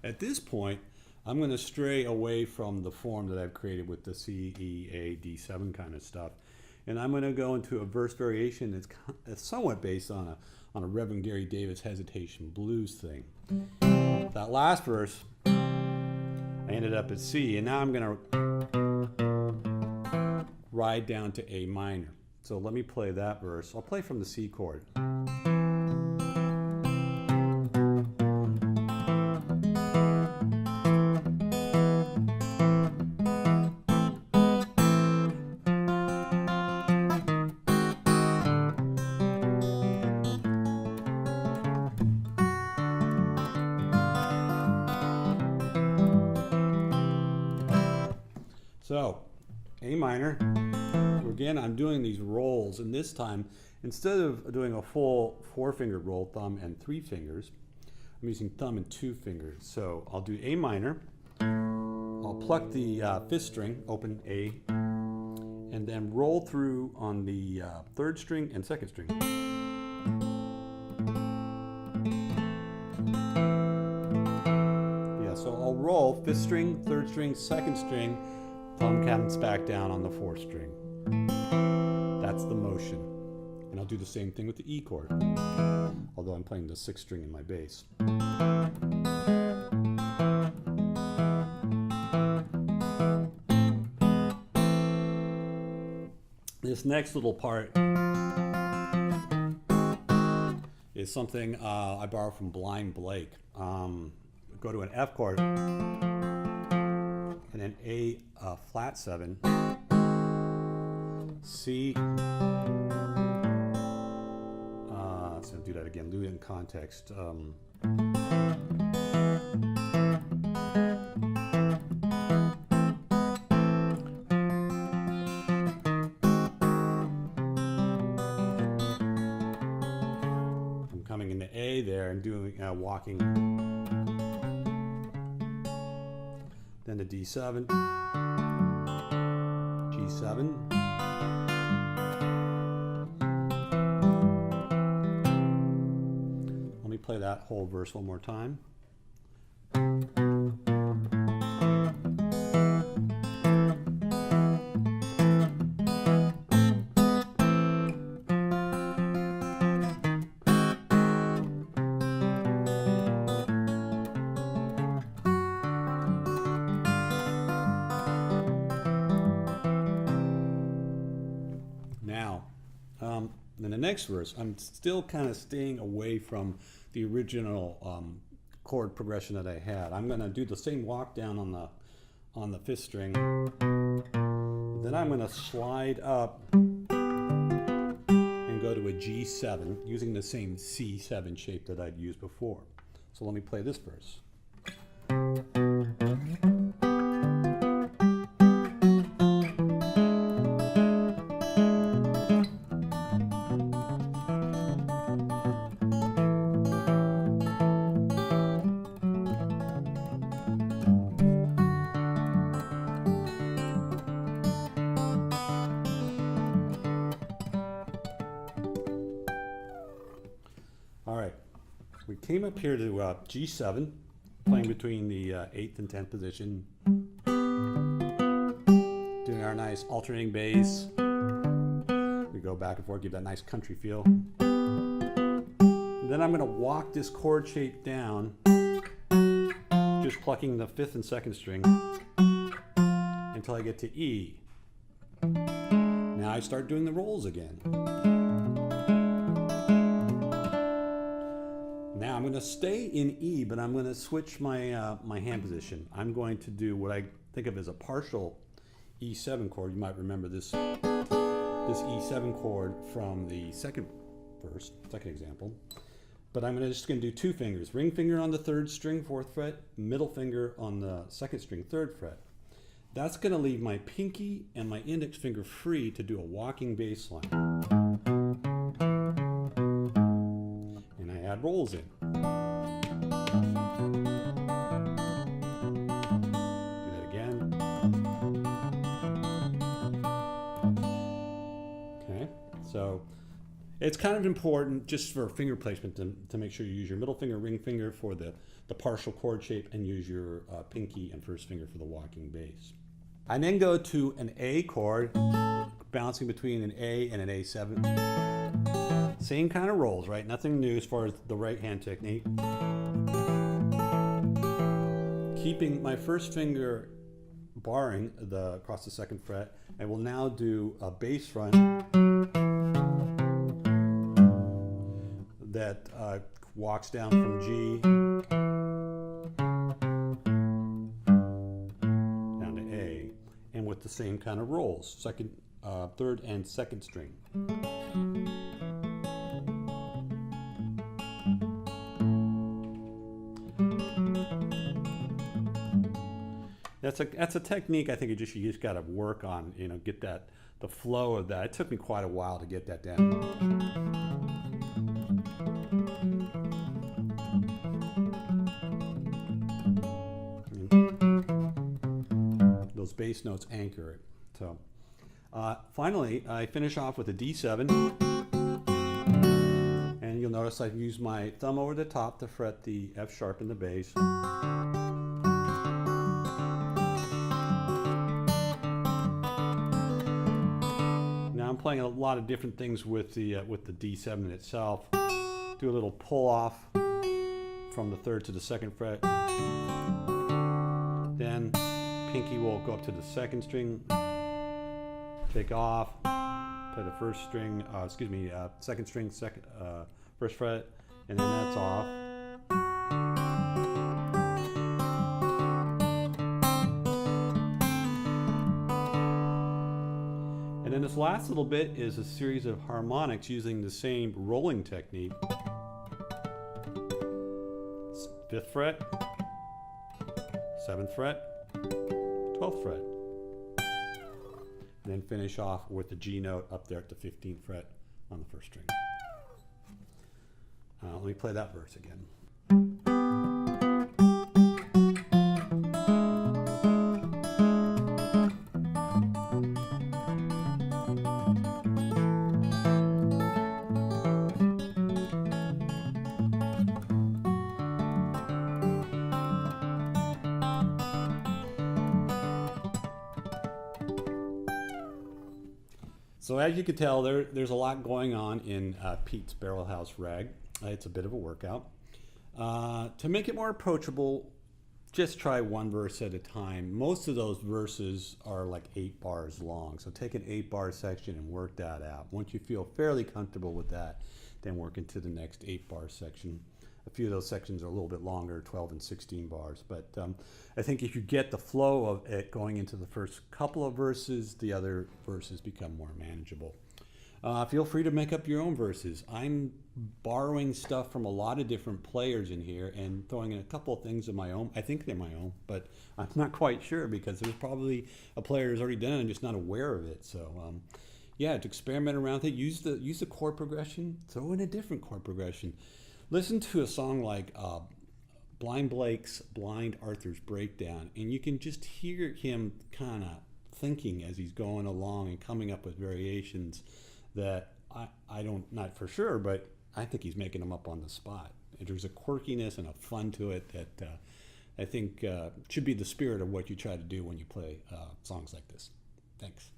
At this point, I'm going to stray away from the form that I've created with the C, E, A, D7 kind of stuff. And I'm going to go into a verse variation that's somewhat based on a Reverend Gary Davis Hesitation Blues thing. That last verse, I ended up at C, and now I'm going to ride down to A minor. So let me play that verse. I'll play from the C chord. So, A minor, again I'm doing these rolls, and this time instead of doing a full 4-fingered roll, thumb and 3 fingers, I'm using thumb and 2 fingers. So I'll do A minor, I'll pluck the 5th string, open A, and then roll through on the 3rd string and 2nd string. Yeah, so I'll roll 5th string, 3rd string, 2nd string, thumb comes back down on the 4th string. That's the motion. And I'll do the same thing with the E chord, although I'm playing the 6th string in my bass. This next little part is something I borrowed from Blind Blake. Go to an F chord, and then A flat 7, C, let's do that again, do it in context. I'm coming into A there and doing walking. Then to D7, G7, let me play that whole verse one more time. In the next verse, I'm still kind of staying away from the original chord progression that I had. I'm going to do the same walk down on the 5th string. Then I'm going to slide up and go to a G7 using the same C7 shape that I'd used before. So let me play this verse. We came up here to G7, playing between the 8th and 10th position, doing our nice alternating bass. We go back and forth, give that nice country feel. And then I'm going to walk this chord shape down, just plucking the 5th and 2nd string until I get to E. Now I start doing the rolls again. Now I'm going to stay in E, but I'm going to switch my my hand position. I'm going to do what I think of as a partial E7 chord. You might remember this E7 chord from the second example. But I'm just going to do 2 fingers. Ring finger on the 3rd string, 4th fret, middle finger on the 2nd string, 3rd fret. That's going to leave my pinky and my index finger free to do a walking bass line. And I add rolls in. Do that again. Okay, so it's kind of important just for finger placement to make sure you use your middle finger, ring finger for the the partial chord shape and use your pinky and first finger for the walking bass. I then go to an A chord, bouncing between an A and an A7. Same kind of rolls, right? Nothing new as far as the right hand technique. Keeping my first finger barring across the second fret, I will now do a bass front that walks down from G down to A, and with the same kind of rolls, second, third, and second string. That's a technique I think you just got to work on, get the flow of that. It took me quite a while to get that down. Those bass notes anchor it. So finally, I finish off with a D7, and you'll notice I use my thumb over the top to fret the F sharp in the bass. I'm playing a lot of different things with the D7 itself. Do a little pull off from the third to the second fret. Then pinky will go up to the second string, take off, play the first string, second string, first fret, and then that's off. And then this last little bit is a series of harmonics using the same rolling technique. 5th fret, 7th fret, 12th fret. And then finish off with the G note up there at the 15th fret on the first string. Let me play that verse again. So as you can tell, there's a lot going on in Pete's Barrelhouse Rag. It's a bit of a workout. To make it more approachable, just try one verse at a time. Most of those verses are like 8 bars long. So take an 8-bar section and work that out. Once you feel fairly comfortable with that, then work into the next 8-bar section. A few of those sections are a little bit longer, 12 and 16 bars. But I think if you get the flow of it going into the first couple of verses, the other verses become more manageable. Feel free to make up your own verses. I'm borrowing stuff from a lot of different players in here and throwing in a couple of things of my own. I think they're my own, but I'm not quite sure because there's probably a player who's already done it and just not aware of it. So yeah, to experiment around with it, use the chord progression, throw in a different chord progression. Listen to a song like Blind Blake's Blind Arthur's Breakdown, and you can just hear him kind of thinking as he's going along and coming up with variations that I don't, not for sure, but I think he's making them up on the spot. There's a quirkiness and a fun to it that I think should be the spirit of what you try to do when you play songs like this. Thanks.